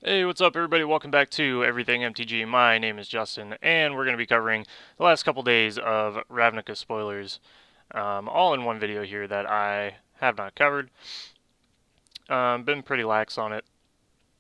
Hey, what's up everybody? Welcome back to Everything MTG. My name is Justin, and we're going to be covering the last couple days of Ravnica spoilers, all in one video here that I have not covered. Been pretty lax on it.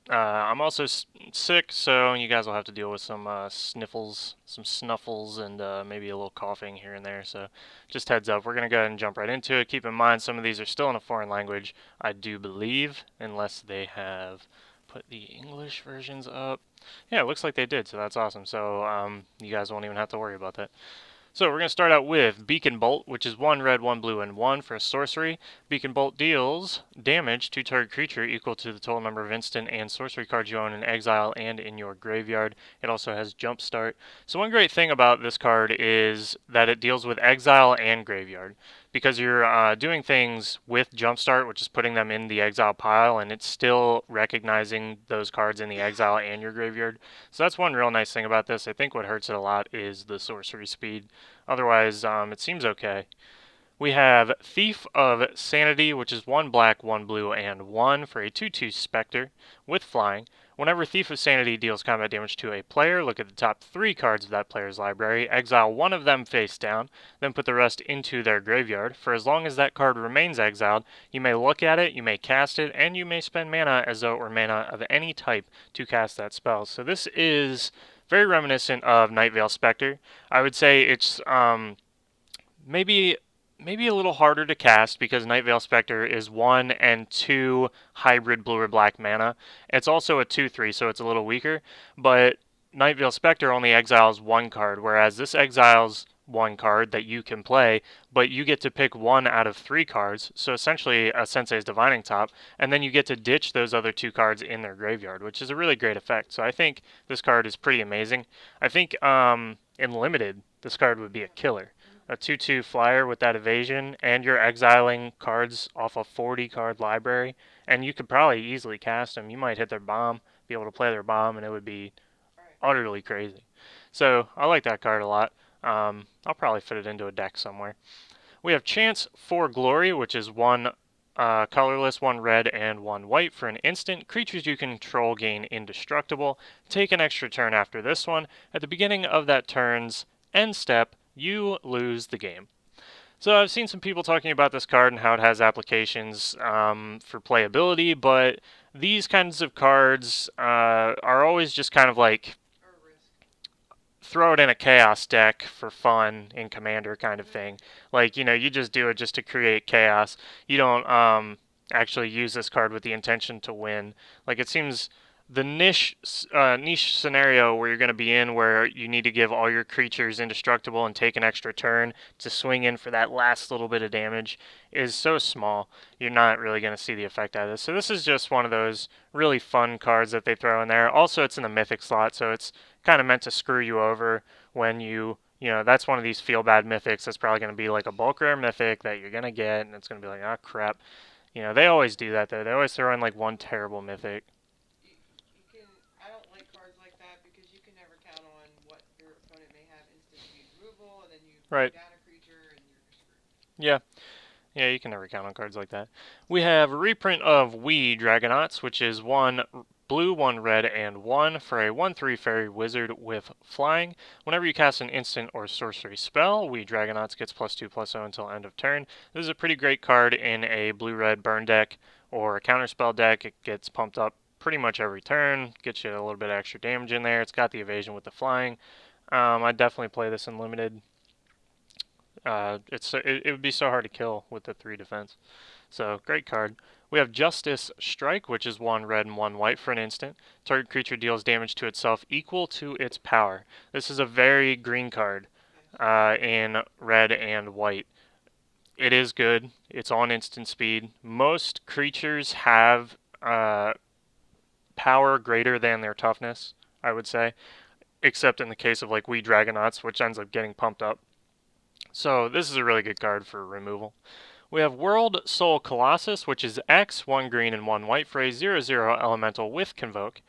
I'm also sick, so you guys will have to deal with some sniffles, some snuffles, and maybe a little coughing here and there. So just heads up, we're going to go ahead and jump right into it. Keep in mind, some of these are still in a foreign language, I do believe, unless they have put the English versions up. Yeah, it looks like they did, so that's awesome. So you guys won't even have to worry about that. So we're going to start out with Beacon Bolt, which is 1 red, 1 blue, and 1 for a sorcery. Beacon Bolt deals damage to target creature equal to the total number of instant and sorcery cards you own in exile and in your graveyard. It also has Jump Start. So one great thing about this card is that it deals with exile and graveyard, because you're doing things with Jumpstart, which is putting them in the exile pile, and it's still recognizing those cards in the exile and your graveyard. So that's one real nice thing about this. I think what hurts it a lot is the sorcery speed. Otherwise, it seems okay. We have Thief of Sanity, which is 1 black, 1 blue, and 1 for a 2/2 Spectre with flying. Whenever Thief of Sanity deals combat damage to a player, look at the top 3 cards of that player's library, exile one of them face down, then put the rest into their graveyard. For as long as that card remains exiled, you may look at it, you may cast it, and you may spend mana as though it were mana of any type to cast that spell. So this is very reminiscent of Nightveil Spectre. I would say it's maybe a little harder to cast because Nightveil Spectre is 1 and 2 hybrid blue or black mana. It's also a 2/3, so it's a little weaker, but Nightveil Spectre only exiles 1 card, whereas this exiles 1 card that you can play, but you get to pick 1 out of 3 cards, so essentially a Sensei's Divining Top, and then you get to ditch those other 2 cards in their graveyard, which is a really great effect. So I think this card is pretty amazing. I think in Limited, this card would be a killer. A 2/2 flyer with that evasion, and you're exiling cards off a 40 card library, and you could probably easily cast them. You might hit their bomb, be able to play their bomb, and it would be utterly crazy. So I like that card a lot. I'll probably fit it into a deck somewhere. We have Chance for Glory, which is 1 colorless, 1 red, and 1 white for an instant. Creatures you control gain indestructible. Take an extra turn after this one. At the beginning of that turn's end step, you lose the game. So I've seen some people talking about this card and how it has applications for playability, but these kinds of cards are always just kind of like throw it in a chaos deck for fun in Commander kind of thing. Like, you just do it just to create chaos. You don't actually use this card with the intention to win. Like, it seems the niche scenario where you're going to be in, where you need to give all your creatures indestructible and take an extra turn to swing in for that last little bit of damage, is so small. You're not really going to see the effect out of this. So this is just one of those really fun cards that they throw in there. Also, it's in the Mythic slot, so it's kind of meant to screw you over when that's one of these feel bad mythics that's probably going to be like a bulk rare mythic that you're going to get, and it's going to be like, oh crap. They always do that though. They always throw in like one terrible mythic. I don't like cards like that because you can never count on what your opponent may have instant speed removal, and then you bring Right. down a creature and you're screwed. Yeah. Yeah, you can never count on cards like that. We have a reprint of We Dragonauts, which is 1 blue, 1 red, and 1 for a 1/3 fairy wizard with flying. Whenever you cast an instant or sorcery spell, We Dragonauts gets +2/+0 until end of turn. This is a pretty great card in a blue-red burn deck or a counterspell deck. It gets pumped up pretty much every turn, gets you a little bit of extra damage in there. It's got the evasion with the flying. I'd definitely play this in limited. It would be so hard to kill with the 3 defense. So, great card. We have Justice Strike, which is 1 red and 1 white for an instant. Target creature deals damage to itself equal to its power. This is a very green card in red and white. It is good. It's on instant speed. Most creatures have power greater than their toughness, I would say, except in the case of like We Dragonauts, which ends up getting pumped up. So this is a really good card for removal. We have World Soul Colossus, which is X, 1 green and 1 white for a 0/0 elemental with Convoke.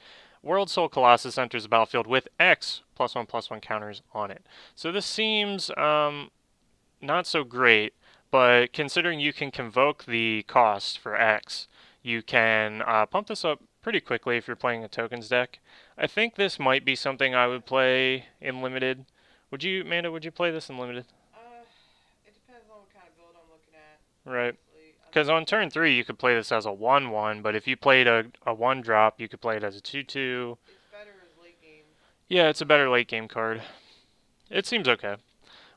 World Soul Colossus enters the battlefield with X +1/+1 counters on it. So this seems not so great, but considering you can Convoke the cost for X, you can pump this up pretty quickly if you're playing a tokens deck. I think this might be something I would play in limited. Would you, Amanda? Would you play this in limited? Uh, it depends on what kind of build I'm looking at, Right. honestly. I Because mean, on turn 3, you could play this as a 1/1, but if you played a 1 drop, you could play it as a 2/2. it's better as late game. Yeah, it's a better late game card. It seems okay.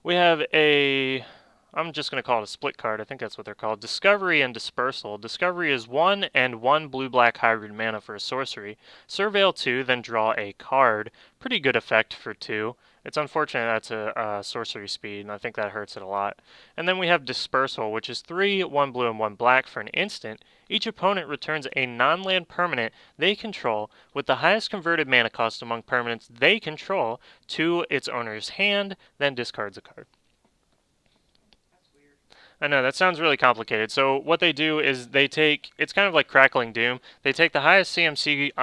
We have a, I'm just going to call it a split card. I think that's what they're called. Discovery and Dispersal. Discovery is 1 and 1 blue-black hybrid mana for a sorcery. Surveil 2, then draw a card. Pretty good effect for 2. It's unfortunate that's a sorcery speed, and I think that hurts it a lot. And then we have Dispersal, which is 3, 1 blue and 1 black for an instant. Each opponent returns a non-land permanent they control with the highest converted mana cost among permanents they control to its owner's hand, then discards a card. That's weird. I know, that sounds really complicated. So what they do is they take, it's kind of like Crackling Doom. They take the highest CMC,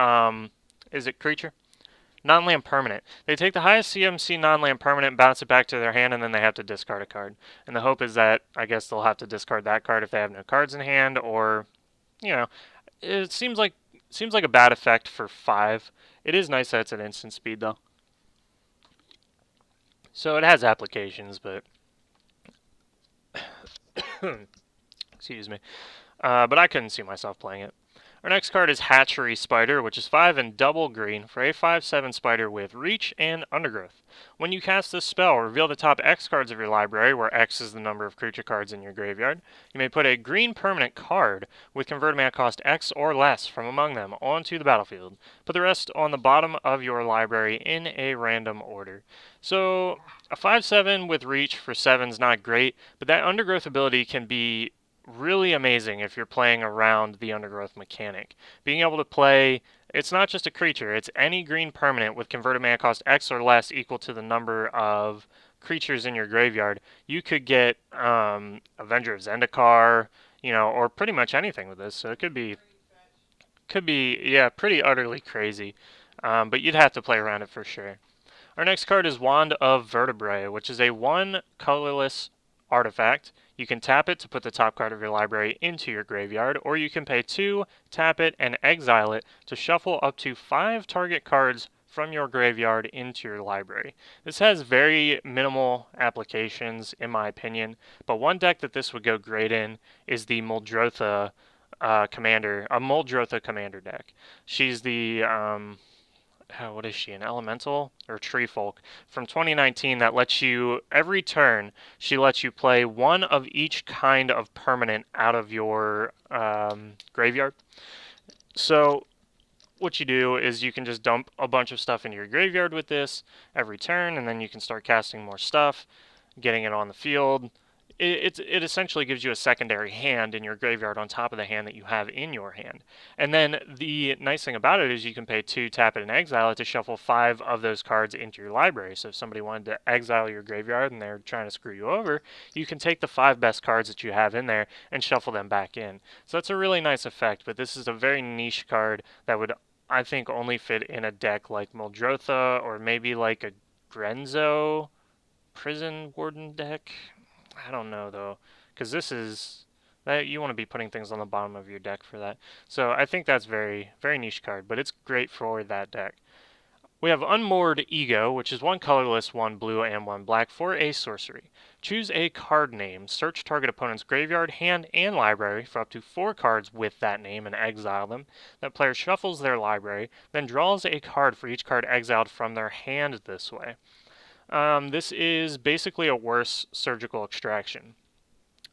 is it creature? Non-land permanent. They take the highest CMC non-land permanent, bounce it back to their hand, and then they have to discard a card. And the hope is that, I guess they'll have to discard that card if they have no cards in hand, or, you know, it seems like a bad effect for 5. It is nice that it's at instant speed, though. So it has applications, but excuse me. But I couldn't see myself playing it. Our next card is Hatchery Spider, which is 5 and double green for a 5/7 spider with Reach and Undergrowth. When you cast this spell, reveal the top X cards of your library, where X is the number of creature cards in your graveyard. You may put a green permanent card with converted mana cost X or less from among them onto the battlefield. Put the rest on the bottom of your library in a random order. So, a 5/7 with Reach for 7 is not great, but that Undergrowth ability can be really amazing if you're playing around the Undergrowth mechanic. Being able to play, it's not just a creature, it's any green permanent with converted mana cost X or less equal to the number of creatures in your graveyard. You could get Avenger of Zendikar, or pretty much anything with this. So it could be, yeah, pretty utterly crazy. But you'd have to play around it for sure. Our next card is Wand of Vertebrae, which is a 1 colorless artifact. You can tap it to put the top card of your library into your graveyard, or you can pay 2, tap it, and exile it to shuffle up to 5 target cards from your graveyard into your library. This has very minimal applications, in my opinion, but one deck that this would go great in is the Muldrotha Commander, a Muldrotha Commander deck. She's the what is she, an elemental or tree folk from 2019 that lets you, every turn, she lets you play one of each kind of permanent out of your graveyard. So what you do is you can just dump a bunch of stuff into your graveyard with this every turn, and then you can start casting more stuff, getting it on the field. It essentially gives you a secondary hand in your graveyard on top of the hand that you have in your hand. And then the nice thing about it is you can pay 2, tap it, and exile it to shuffle 5 of those cards into your library. So if somebody wanted to exile your graveyard and they're trying to screw you over, you can take the 5 best cards that you have in there and shuffle them back in. So that's a really nice effect, but this is a very niche card that would, I think, only fit in a deck like Muldrotha or maybe like a Grenzo Prison Warden deck. I don't know though, because this is that you want to be putting things on the bottom of your deck for that. So I think that's very very niche card, but it's great for that deck. We have Unmoored Ego, which is 1 colorless, 1 blue, and 1 black for a sorcery. Choose a card name, search target opponent's graveyard, hand, and library for up to 4 cards with that name and exile them. That player shuffles their library, then draws a card for each card exiled from their hand this way. This is basically a worse Surgical Extraction.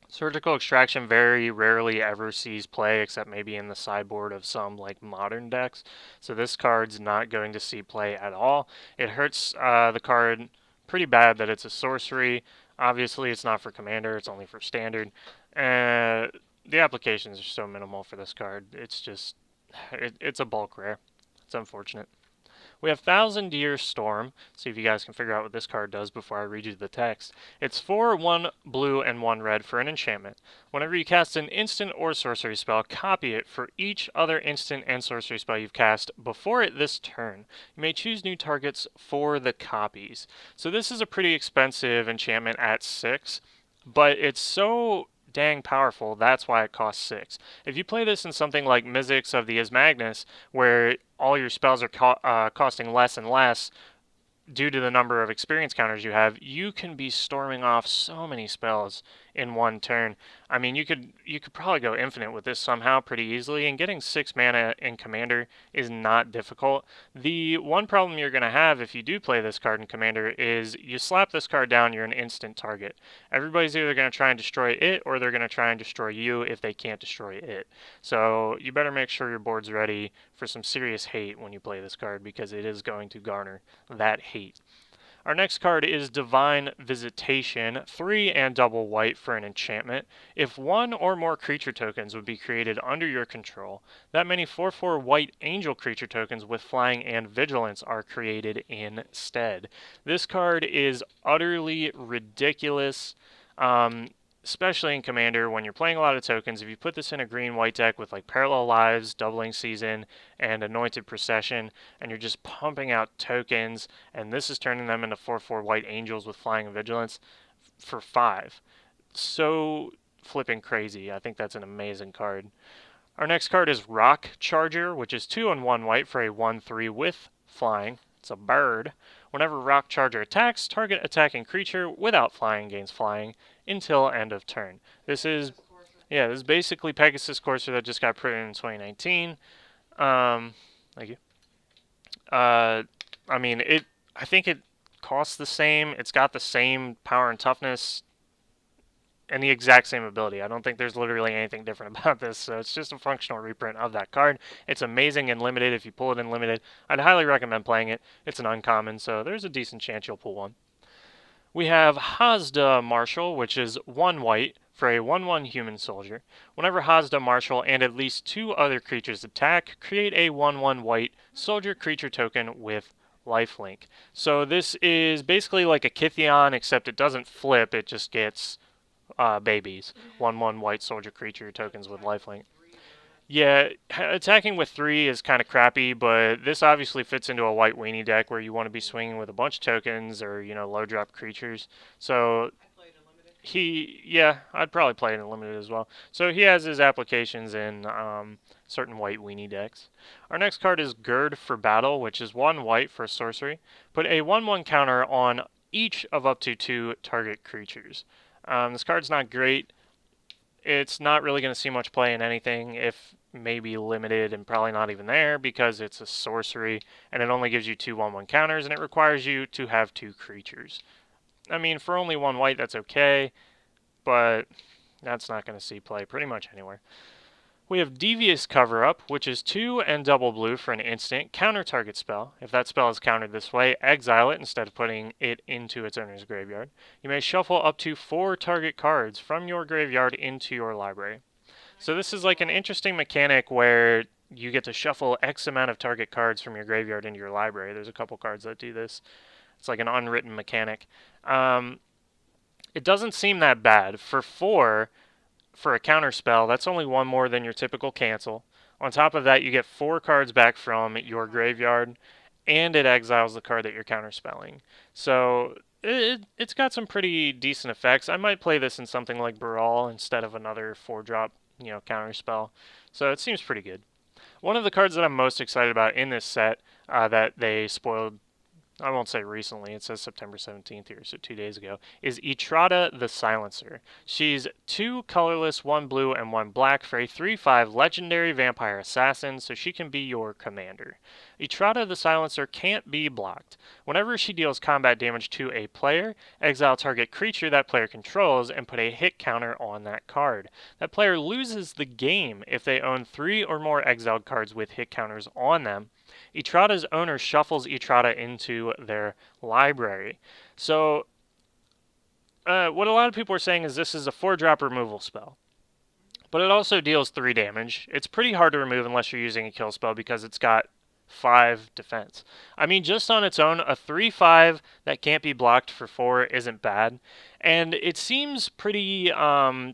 Surgical Extraction very rarely ever sees play except maybe in the sideboard of some like modern decks. So this card's not going to see play at all. It hurts the card pretty bad that it's a sorcery. Obviously it's not for commander, it's only for standard. The applications are so minimal for this card. It's just, it's a bulk rare. It's unfortunate. We have Thousand Year Storm. See if you guys can figure out what this card does before I read you the text. It's 4, 1 blue, and 1 red for an enchantment. Whenever you cast an instant or sorcery spell, copy it for each other instant and sorcery spell you've cast before it this turn. You may choose new targets for the copies. So this is a pretty expensive enchantment at 6, but it's so dang powerful. That's why it costs 6. If you play this in something like Mizzix of the Ismagnus, where all your spells are costing less and less, due to the number of experience counters you have, you can be storming off so many spells in one turn. I mean, you could probably go infinite with this somehow pretty easily, and getting 6 mana in Commander is not difficult. The one problem you're going to have if you do play this card in Commander is you slap this card down, you're an instant target. Everybody's either going to try and destroy it, or they're going to try and destroy you if they can't destroy it. So you better make sure your board's ready for some serious hate when you play this card, because it is going to garner that hate. Our next card is Divine Visitation, 3 and double white for an enchantment. If one or more creature tokens would be created under your control, that many 4/4 white angel creature tokens with flying and vigilance are created instead. This card is utterly ridiculous. Especially in Commander, when you're playing a lot of tokens, if you put this in a green-white deck with like Parallel Lives, Doubling Season, and Anointed Procession, and you're just pumping out tokens, and this is turning them into 4/4 white angels with flying and vigilance for 5. So flipping crazy. I think that's an amazing card. Our next card is Rock Charger, which is 2 and 1 white for a 1/3 with flying. It's a bird. Whenever Rock Charger attacks, target attacking creature without flying gains flying until end of turn. This is basically Pegasus Courser that just got printed in 2019. Thank you. I mean, I think it costs the same. It's got the same power and toughness and the exact same ability. I don't think there's literally anything different about this, so it's just a functional reprint of that card. It's amazing in limited. If you pull it in limited, I'd highly recommend playing it. It's an uncommon, so there's a decent chance you'll pull one. We have Hazda Marshal, which is 1 white for a 1/1 human soldier. Whenever Hazda Marshal and at least 2 other creatures attack, create a 1/1 white soldier creature token with lifelink. So this is basically like a Kithion, except it doesn't flip, it just gets babies. 1/1 white soldier creature tokens with lifelink. Yeah, attacking with 3 is kind of crappy, but this obviously fits into a white weenie deck where you want to be swinging with a bunch of tokens or, low drop creatures. So I'd probably play it in limited as well. So he has his applications in certain white weenie decks. Our next card is Gird for Battle, which is 1 white for sorcery. Put a 1/1 counter on each of up to 2 target creatures. This card's not great. It's not really going to see much play in anything, if maybe limited, and probably not even there, because it's a sorcery, and it only gives you 2 1/1 counters, and it requires you to have 2 creatures. I mean, for only 1 white, that's okay, but that's not going to see play pretty much anywhere. We have Devious Cover-Up, which is 2 and double blue for an instant counter target spell. If that spell is countered this way, exile it instead of putting it into its owner's graveyard. You may shuffle up to 4 target cards from your graveyard into your library. So this is like an interesting mechanic where you get to shuffle X amount of target cards from your graveyard into your library. There's a couple cards that do this. It's like an unwritten mechanic. It doesn't seem that bad. For 4, for a counter spell, that's only 1 more than your typical cancel. On top of that, you get 4 cards back from your graveyard, and it exiles the card that you're counterspelling. So it's got some pretty decent effects. I might play this in something like Baral instead of another 4-drop, counter spell. So it seems pretty good. One of the cards that I'm most excited about in this set that they spoiled, I won't say recently, it says September 17th here, so 2 days ago, is Etrata the Silencer. She's 2 colorless, 1 blue, and 1 black for a 3/5 legendary vampire assassin, so she can be your commander. Etrata the Silencer can't be blocked. Whenever she deals combat damage to a player, exile target creature that player controls and put a hit counter on that card. That player loses the game if they own 3 or more exiled cards with hit counters on them. Etrata's owner shuffles Etrata into their library. So, what a lot of people are saying is this is a 4-drop removal spell. But it also deals 3 damage. It's pretty hard to remove unless you're using a kill spell because it's got 5 defense. I mean, just on its own, a 3/5 that can't be blocked for 4 isn't bad. And it seems pretty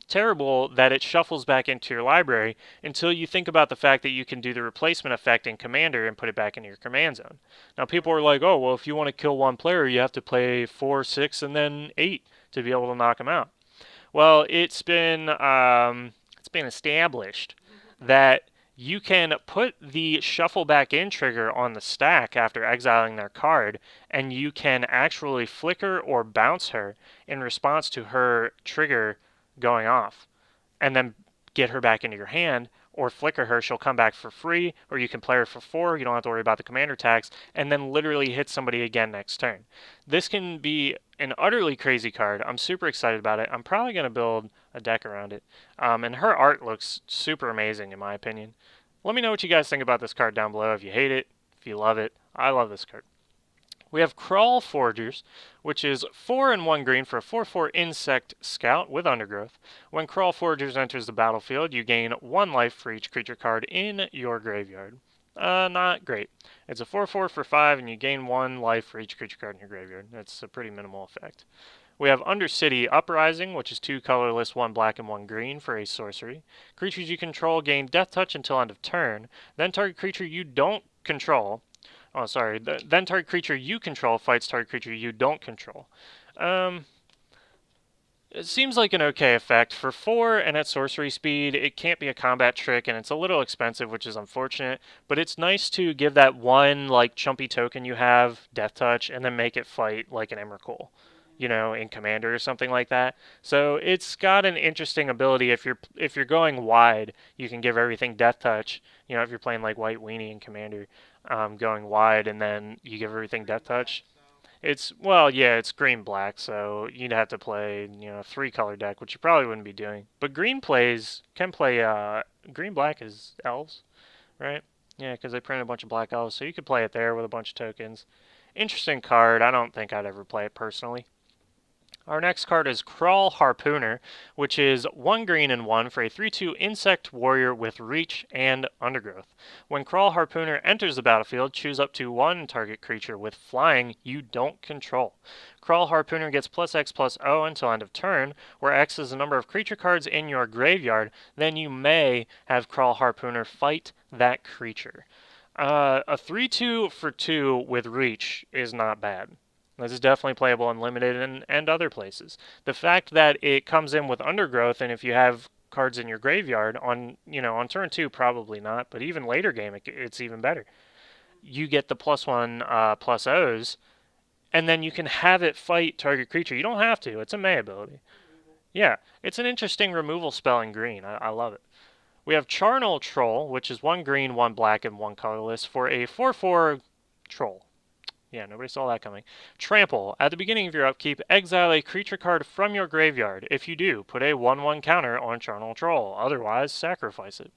terrible that it shuffles back into your library until you think about the fact that you can do the replacement effect in Commander and put it back into your command zone. Now, people are like, oh, well, if you want to kill one player, you have to play 4, 6, and then 8 to be able to knock him out. Well, it's been established that you can put the shuffle back in trigger on the stack after exiling their card, and you can actually flicker or bounce her in response to her trigger going off, and then get her back into your hand, or flicker her. She'll come back for free, or you can play her for 4. You don't have to worry about the commander tax, and then literally hit somebody again next turn. This can be an utterly crazy card. I'm super excited about it. I'm probably going to build a deck around it. And her art looks super amazing, in my opinion. Let me know what you guys think about this card down below. If you hate it, if you love it. I love this card. We have Crawl Forgers, which is 4 and 1 green for a 4/4 insect scout with undergrowth. When Crawl Forgers enters the battlefield, you gain 1 life for each creature card in your graveyard. Not great. It's a 4/4 for 5, and you gain 1 life for each creature card in your graveyard. That's a pretty minimal effect. We have Undercity Uprising, which is 2 colorless, 1 black, and 1 green for a sorcery. Creatures you control gain Death Touch until end of turn. Then target creature you don't control. Oh, sorry. Then target creature you control fights target creature you don't control. Um, it seems like an okay effect. For 4 and at sorcery speed, it can't be a combat trick, and it's a little expensive, which is unfortunate. But it's nice to give that one, like, chumpy token you have, Death Touch, and then make it fight like an Emrakul, in Commander or something like that. So it's got an interesting ability. If you're going wide, you can give everything Death Touch. If you're playing like White Weenie in Commander, going wide, and then you give everything Green Death black, Touch. so Yeah, it's green black, so you'd have to play, a 3 color deck, which you probably wouldn't be doing. But green black is elves, right? Yeah, because they printed a bunch of black elves, so you could play it there with a bunch of tokens. Interesting card. I don't think I'd ever play it personally. Our next card is Crawl Harpooner, which is 1 green and 1 for a 3/2 insect warrior with reach and undergrowth. When Crawl Harpooner enters the battlefield, choose up to 1 target creature with flying you don't control. Crawl Harpooner gets +X/+0 until end of turn, where X is the number of creature cards in your graveyard. Then you may have Crawl Harpooner fight that creature. A 3/2 for 2 with reach is not bad. This is definitely playable in limited and other places. The fact that it comes in with undergrowth, and if you have cards in your graveyard on turn 2, probably not, but even later game, it's even better. You get the +1/+Os, and then you can have it fight target creature. You don't have to. It's a May ability. removal. Yeah, it's an interesting removal spell in green. I love it. We have Charnel Troll, which is 1 green, 1 black, and 1 colorless for a 4/4 troll. Yeah, nobody saw that coming. Trample. At the beginning of your upkeep, exile a creature card from your graveyard. If you do, put a 1/1 counter on Charnel Troll. Otherwise, sacrifice it.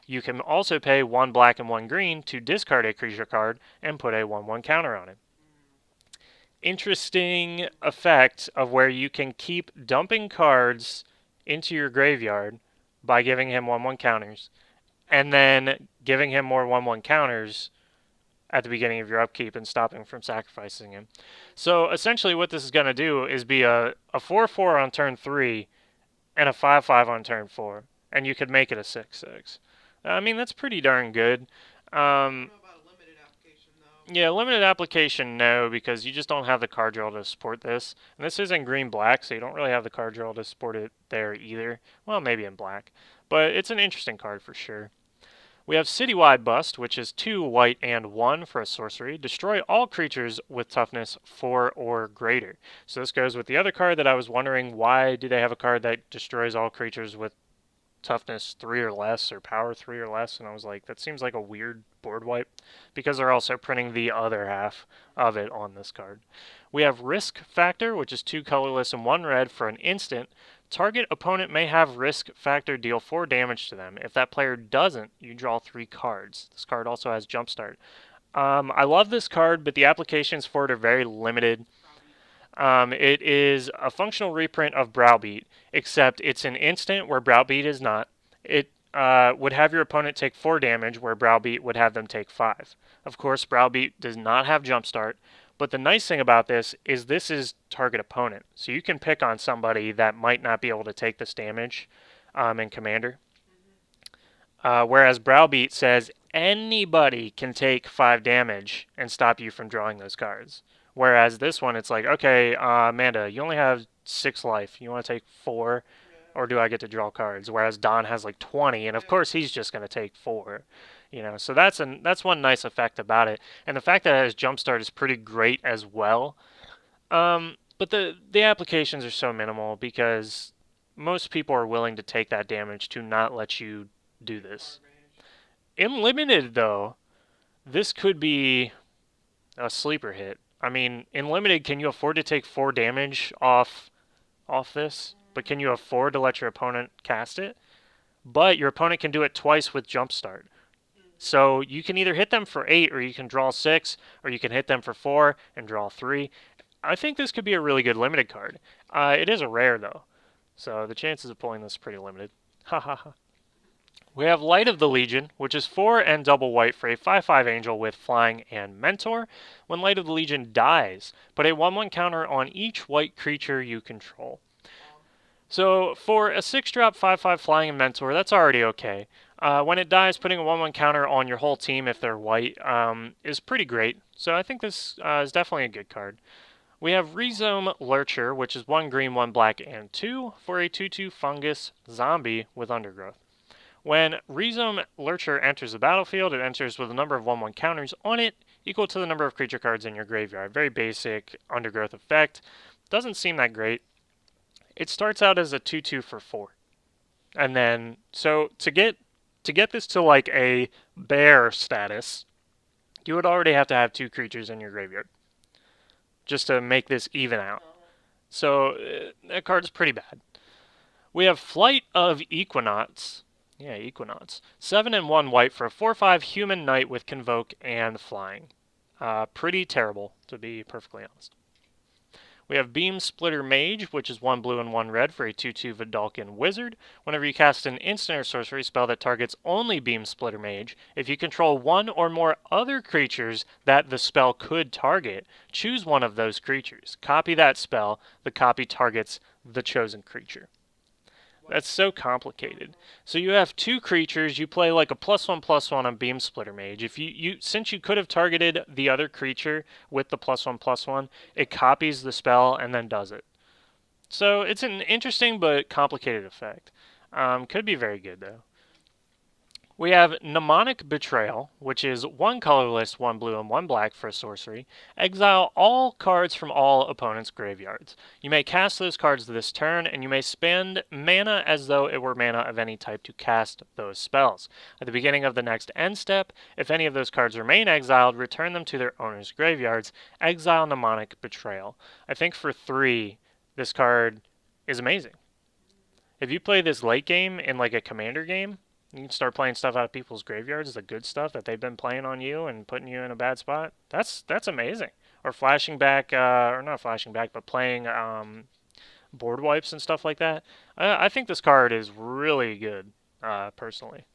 You can also pay 1 black and 1 green to discard a creature card and put a 1/1 counter on it. Interesting effect of where you can keep dumping cards into your graveyard by giving him 1/1 counters, and then giving him more 1/1 counters at the beginning of your upkeep and stopping from sacrificing him. So essentially what this is going to do is be a 4/4 on turn 3 and a 5/5 on turn 4. And you could make it a 6/6. I mean, that's pretty darn good. I don't Um, know about a limited application though. yeah, limited application, no, because you just don't have the card draw to support this. And this isn't green-black, so you don't really have the card draw to support it there either. Well, maybe in black. But it's an interesting card for sure. We have Citywide Bust, which is 2 white and 1 for a sorcery. Destroy all creatures with toughness 4 or greater. So this goes with the other card that I was wondering, why do they have a card that destroys all creatures with toughness 3 or less or power 3 or less? And I was like, that seems like a weird board wipe, because they're also printing the other half of it on this card. We have Risk Factor, which is 2 colorless and 1 red for an instant. Target opponent may have Risk Factor deal 4 damage to them. If that player doesn't, you draw 3 cards. This card also has Jumpstart. I love this card, but the applications for it are very limited. It is a functional reprint of Browbeat, except it's an instant where Browbeat is not. It would have your opponent take 4 damage, where Browbeat would have them take 5. Of course, Browbeat does not have Jumpstart, but the nice thing about this is target opponent. So you can pick on somebody that might not be able to take this damage in Commander. Whereas Browbeat says anybody can take 5 damage and stop you from drawing those cards. Whereas this one, it's like, okay, Amanda, you only have 6 life. You want to take 4, Yeah. or do I get to draw cards? Whereas Don has like 20, and of Yeah. course he's just going to take 4. So that's one nice effect about it, and the fact that it has Jumpstart is pretty great as well. But the applications are so minimal because most people are willing to take that damage to not let you do Take card this. advantage. In limited though, this could be a sleeper hit. I mean, in limited, can you afford to take 4 damage off this? But can you Mm, afford to let your opponent cast it? But your opponent can do it twice with Jumpstart. mhm. So you can either hit them for 8, or you can draw 6, or you can hit them for 4 and draw 3. I think this could be a really good limited card. It is a rare though, so the chances of pulling this are pretty limited. Ha ha ha. We have Light of the Legion, which is 4 and double white for a 5/5 angel with flying and mentor. When Light of the Legion dies, put a 1/1 counter on each white creature you control. Bomb. So for a 6-drop 5/5 flying and mentor, that's already okay. When it dies, putting a 1/1 counter on your whole team if they're white is pretty great. So I think this is definitely a good card. We have Rhizome Lurcher, which is 1 green, 1 black, and 2 for a 2/2 fungus zombie with undergrowth. When Rhizome Lurcher enters the battlefield, it enters with a number of 1/1 counters on it equal to the number of creature cards in your graveyard. Very basic undergrowth effect. Doesn't seem that great. It starts out as a 2/2 for 4. And then so to get this to like a bear status, you would already have to have 2 creatures in your graveyard just to make this even out. Uh-huh. So that card's pretty bad. We have Flight of Equinauts. Yeah, Equinauts. 7 and 1 white for a 4/5 human knight with Convoke and flying. Pretty terrible, to be perfectly honest. We have Beam Splitter Mage, which is 1 blue and 1 red for a 2/2 Vidalcan Wizard. Whenever you cast an instant or sorcery spell that targets only Beam Splitter Mage, if you control one or more other creatures that the spell could target, choose one of those creatures. Copy that spell. The copy targets the chosen creature. What? That's so complicated. Uh-huh. So you have 2 creatures. You play like a +1/+1 on Beam Splitter Mage. If you since you could have targeted the other creature with the +1/+1, It it does. copies the spell and then does it. So it's an interesting but complicated effect. Could be very good though. We have Mnemonic Betrayal, which is 1 colorless, 1 blue, and 1 black for a sorcery. Exile all cards from all opponents' graveyards. You may cast those cards this turn, and you may spend mana as though it were mana of any type to cast those spells. At the beginning of the next end step, if any of those cards remain exiled, return them to their owners' graveyards. Exile Mnemonic Betrayal. I think for 3, this card is amazing. If you play this late game in like a commander game, you can start playing stuff out of people's graveyards, the good stuff that they've been playing on you and putting you in a bad spot. That's amazing. Or flashing back, or not flashing back, but playing board wipes and stuff like that. I think this card is really good, personally.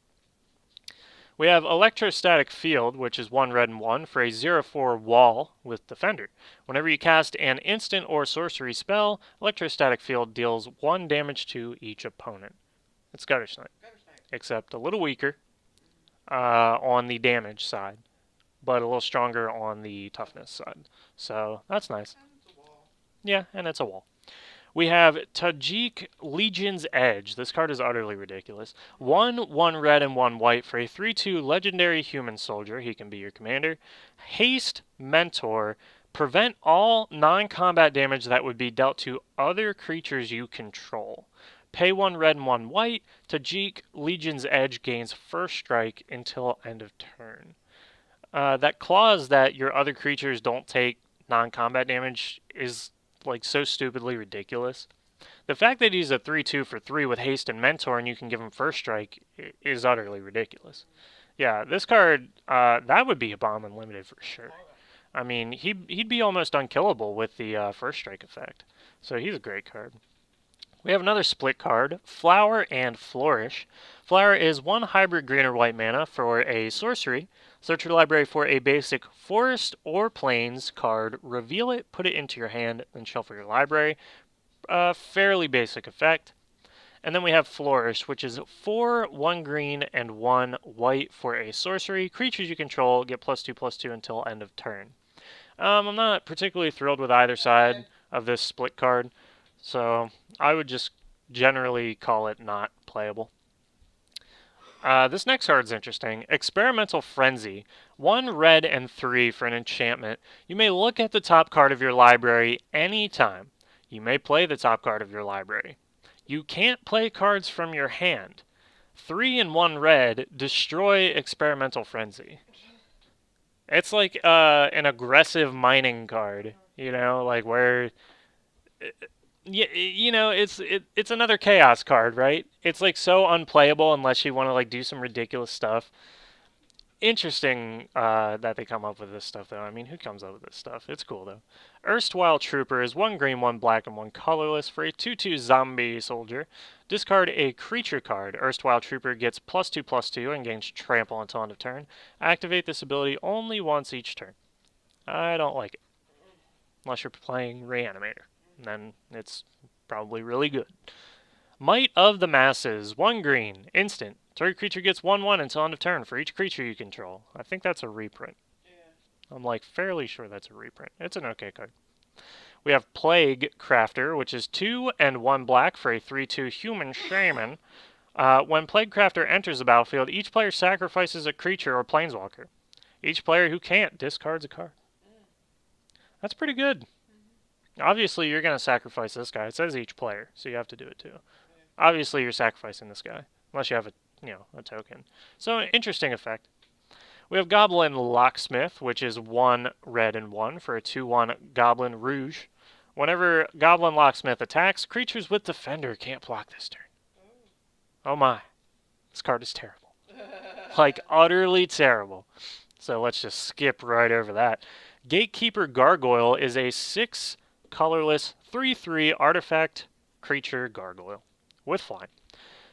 We have Electrostatic Field, which is 1 red and 1 for a 0/4 wall with Defender. Whenever you cast an instant or sorcery spell, Electrostatic Field deals 1 damage to each opponent. It's Gutter Snipe, Gutter snipe. except a little weaker Mm-hmm. on the damage side, but a little stronger on the toughness side. So that's nice. And it's a wall. Yeah, and it's a wall. We have Tajik Legion's Edge. This card is utterly ridiculous. 1 red and 1 white for a 3/2 legendary human soldier. He can be your commander. Haste Mentor. Prevent all non-combat damage that would be dealt to other creatures you control. Pay 1 red and 1 white. Tajik Legion's Edge gains first strike until end of turn. That clause that your other creatures don't take non-combat damage is like so stupidly ridiculous. The fact that he's a 3/2 for 3 with haste and mentor and you can give him first strike is utterly ridiculous. Yeah, this card that would be a bomb unlimited for sure. Oh, I mean, he'd be almost unkillable with the first strike effect. So he's a great card. We have another split card, Flower and Flourish. Flower is 1 hybrid green or white mana for a sorcery. Search your library for a basic forest or plains card, reveal it, put it into your hand, then shuffle your library. Fairly basic effect. And then we have Flourish, which is 4 1 green and 1 white for a sorcery. Creatures you control get +2/+2 until end of turn. I'm not particularly thrilled with either yeah. side of this split card. So I would just generally call it not playable. This next card is interesting. Experimental Frenzy. 1 red and 3 for an enchantment. You may look at the top card of your library anytime. You may play the top card of your library. You can't play cards from your hand. 3 and 1 red, destroy Experimental Frenzy. It's like an aggressive mining card, you know, like where it's another chaos card, right? It's like so unplayable unless you want to like do some ridiculous stuff. Interesting that they come up with this stuff, though. I mean, who comes up with this stuff? It's cool, though. Erstwhile Trooper is 1 green, 1 black, and 1 colorless for a 2/2 zombie soldier. Discard a creature card. Erstwhile Trooper gets +2/+2 and gains trample until end of turn. Activate this ability only once each turn. I don't like it. Unless you're playing Reanimator. Then it's probably really good. Might of the Masses, 1 green, instant. Target creature gets 1/1 until end of turn for each creature you control. I think that's a reprint. Yeah. I'm like fairly sure that's a reprint. It's an okay card. We have Plague Crafter, which is 2 and 1 black for a 3/2 human shaman. When Plague Crafter enters the battlefield, each player sacrifices a creature or planeswalker. Each player who can't discards a card. Mm. That's pretty good. Obviously, you're going to sacrifice this guy. It says each player, so you have to do it too. Yeah. Obviously, you're sacrificing this guy, unless you have a token. So, interesting effect. We have Goblin Locksmith, which is 1 red and 1 for a 2/1 Goblin Rouge. Whenever Goblin Locksmith attacks, creatures with Defender can't block this turn. Oh my. This card is terrible. Like, utterly terrible. So let's just skip right over that. Gatekeeper Gargoyle is a 6 colorless 3/3 artifact creature gargoyle with flying.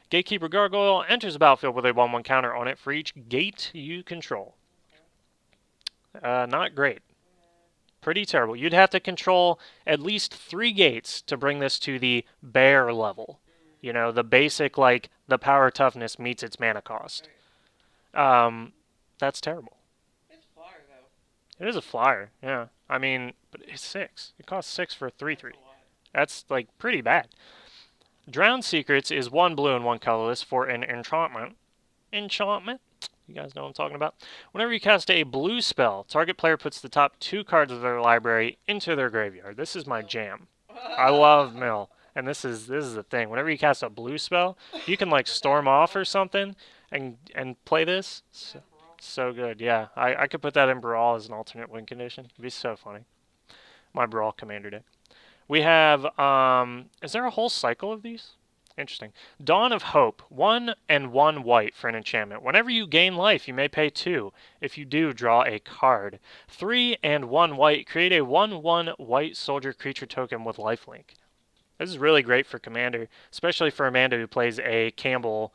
Gatekeeper Gargoyle enters the battlefield with a 1/1 counter on it for each gate you control. Not great. Pretty terrible. You'd have to control at least 3 gates to bring this to the bear level. You know, the basic, like, the power toughness meets its mana cost. That's terrible. It's flyer though. It is a flyer, yeah. I mean, but it's 6. It costs 6 for a 3/3. That's, like, pretty bad. Drowned Secrets is 1 blue and 1 colorless for an enchantment. Enchantment? You guys know what I'm talking about. Whenever you cast a blue spell, target player puts the top 2 cards of their library into their graveyard. This is my jam. I love mill. And this is the thing. Whenever you cast a blue spell, you can like storm off or something and play this. So good. Yeah. I could put that in Brawl as an alternate win condition. It'd be so funny. My Brawl commander deck. We have is there a whole cycle of these? Interesting. Dawn of Hope, 1 and 1 white for an enchantment. Whenever you gain life, you may pay 2. If you do, draw a card. 3 and 1 white, create a 1/1 white soldier creature token with lifelink. This is really great for Commander, especially for Amanda who plays a Campbell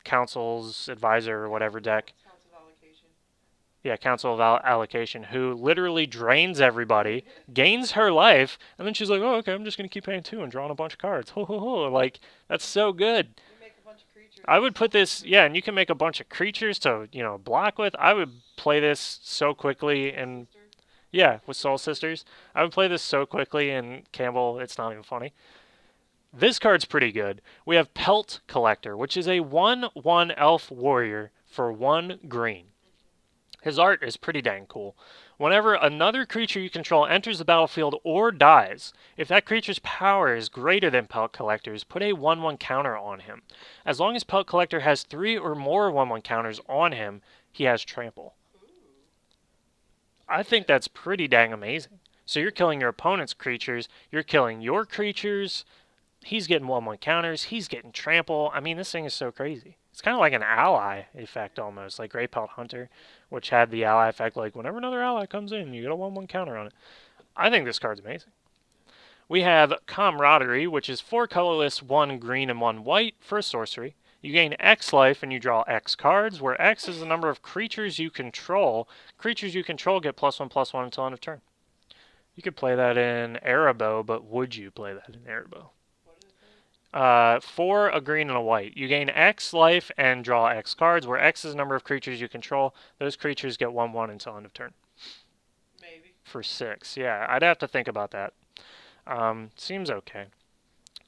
Council's Advisor or whatever deck. Council allocation. Yeah, Council of Allocation, who literally drains everybody, gains her life, and then she's like, oh, okay, I'm just going to keep paying 2 and drawing a bunch of cards. Ho, ho, ho. Like, that's so good. You make a bunch of creatures. I would put this, yeah, and you can make a bunch of creatures to, block with. I would play this so quickly, and yeah, with Soul Sisters. I would play this so quickly, and Campbell, it's not even funny. This card's pretty good. We have Pelt Collector, which is a 1/1 elf warrior for 1 green. His art is pretty dang cool. Whenever another creature you control enters the battlefield or dies, if that creature's power is greater than Pelt Collector's, put a 1/1 counter on him. As long as Pelt Collector has 3 or more 1/1 counters on him, he has trample. I think that's pretty dang amazing. So you're killing your opponent's creatures, you're killing your creatures, he's getting 1/1 counters, he's getting trample. I mean, this thing is so crazy. It's kind of like an ally effect almost, like Grey Pelt Hunter, which had the ally effect, like whenever another ally comes in, you get a 1/1 counter on it. I think this card's amazing. We have Camaraderie, which is 4 colorless, 1 green, and 1 white for a sorcery. You gain X life and you draw X cards, where X is the number of creatures you control. Creatures you control get +1/+1 until end of turn. You could play that in Erebos, but would you play that in Erebos? 4 a green and a white. You gain X life and draw X cards, where X is the number of creatures you control. Those creatures get 1/1 until end of turn. Maybe. For 6. Yeah, I'd have to think about that. Seems okay.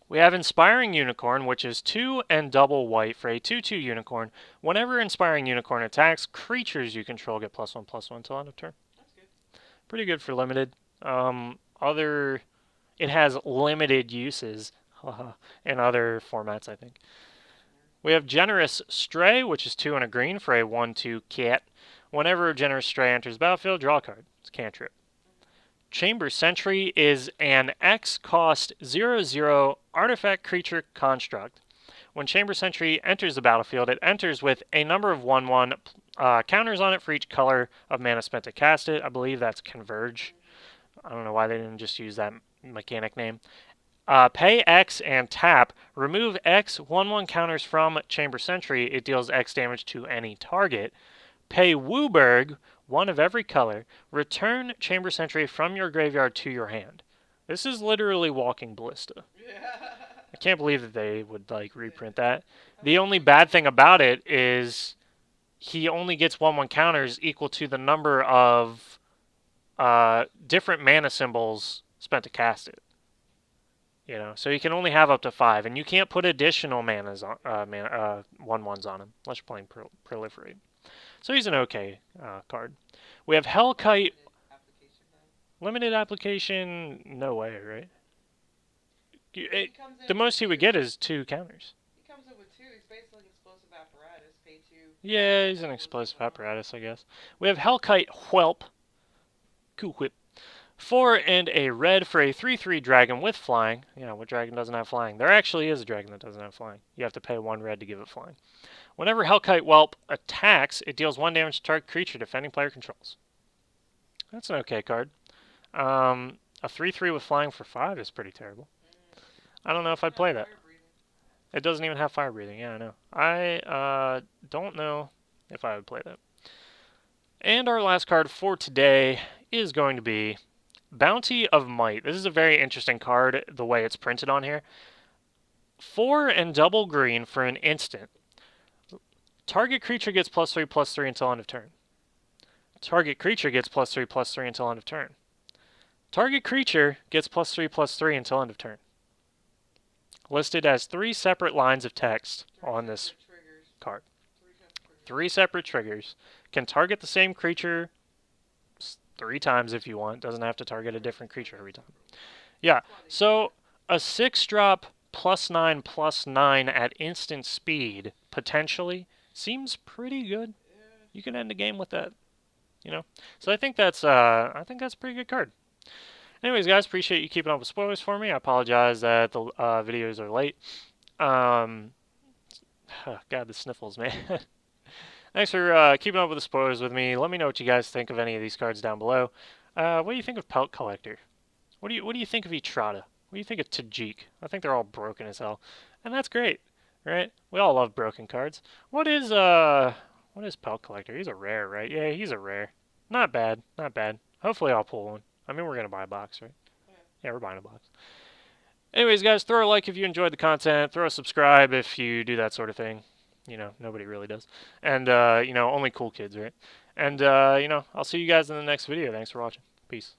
We have Inspiring Unicorn, which is 2 and double white for a 2/2 unicorn. Whenever Inspiring Unicorn attacks, creatures you control get +1/+1 until end of turn. That's good. Pretty good for limited. It has limited uses in other formats, I think. We have Generous Stray, which is 2 and a green for a 1/2 cat. Whenever Generous Stray enters the battlefield, draw a card. It's a cantrip. Chamber Sentry is an X cost 0/0 artifact creature construct. When Chamber Sentry enters the battlefield, it enters with a number of 1/1 counters on it for each color of mana spent to cast it. I believe that's Converge. I don't know why they didn't just use that mechanic name. Pay X and tap. Remove X 1/1 counters from Chamber Sentry. It deals X damage to any target. Pay Wooburg, one of every color. Return Chamber Sentry from your graveyard to your hand. This is literally walking Ballista. Yeah. I can't believe that they would like reprint that. The only bad thing about it is he only gets 1/1 counters equal to the number of different mana symbols spent to cast it. You know, so you can only have up to 5, and you can't put additional manas on 1/1s on him unless you're playing Proliferate. So he's an okay card. We have Hellkite. Application, Limited application, no way, right? The in most he would get is 2 counters. He comes in with 2. He's basically an explosive apparatus. Pay 2. Yeah, he's an explosive apparatus, I guess. We have Hellkite Whelp. Cool whip. 4 and a red for a 3/3 dragon with flying. Yeah, what dragon doesn't have flying? There actually is a dragon that doesn't have flying. You have to pay 1 red to give it flying. Whenever Hellkite Whelp attacks, it deals 1 damage to target creature defending player controls. That's an okay card. A 3/3 with flying for 5 is pretty terrible. I don't know if I'd play that. It doesn't even have fire breathing. Yeah, I know. I don't know if I would play that. And our last card for today is going to be Bounty of Might. This is a very interesting card, the way it's printed on here. 4 and double green for an instant. Target creature gets +3/+3 until end of turn. Target creature gets +3/+3 until end of turn. Target creature gets +3/+3 until end of turn. Listed as 3 separate lines of text on this card. 3 separate triggers. Can target the same creature 3 times if you want. Doesn't have to target a different creature every time. Yeah, so a 6-drop +9/+9 at instant speed, potentially, seems pretty good. You can end the game with that, you know? So I think that's a pretty good card. Anyways, guys, appreciate you keeping up with spoilers for me. I apologize that the videos are late. God, the sniffles, man. Thanks for keeping up with the spoilers with me. Let me know what you guys think of any of these cards down below. What do you think of Pelt Collector? What do you think of Etrata? What do you think of Tajik? I think they're all broken as hell, and that's great, right? We all love broken cards. What is Pelt Collector? He's a rare, right? Yeah, he's a rare. Not bad, not bad. Hopefully I'll pull one. I mean, we're gonna buy a box, right? Yeah, we're buying a box. Anyways, guys, throw a like if you enjoyed the content. Throw a subscribe if you do that sort of thing. You know, nobody really does. And, you know, only cool kids, right? And, you know, I'll see you guys in the next video. Thanks for watching. Peace.